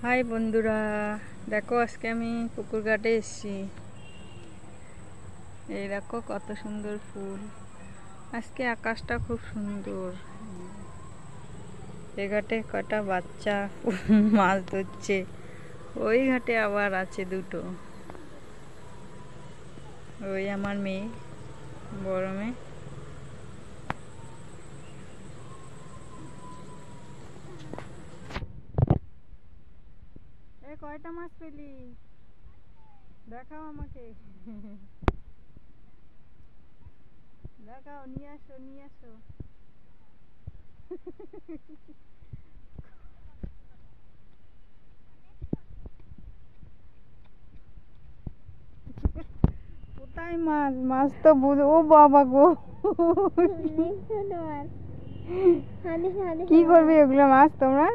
High বন্ধুরা, দেখো আজকে আমি পুকুর ঘাটে এসেছি। এই দেখো কত সুন্দর ফুল। আজকে আকাশটা খুব সুন্দর। এ ঘাটে কটা বাচ্চা মাছ ধরছে। ওই ঘাটে আবার আছে দুটো। ওই আমার মেয়ে, বড় মেয়ে। কয়টা মাছ পেলি? দেখাও আমাকে। দেখাও, নিয়ে আসো নিয়ে আসো। কোথায় মাছ? মাছ তো ও বাবা গো, কি করবে ওগুলো মাছ তোমরা?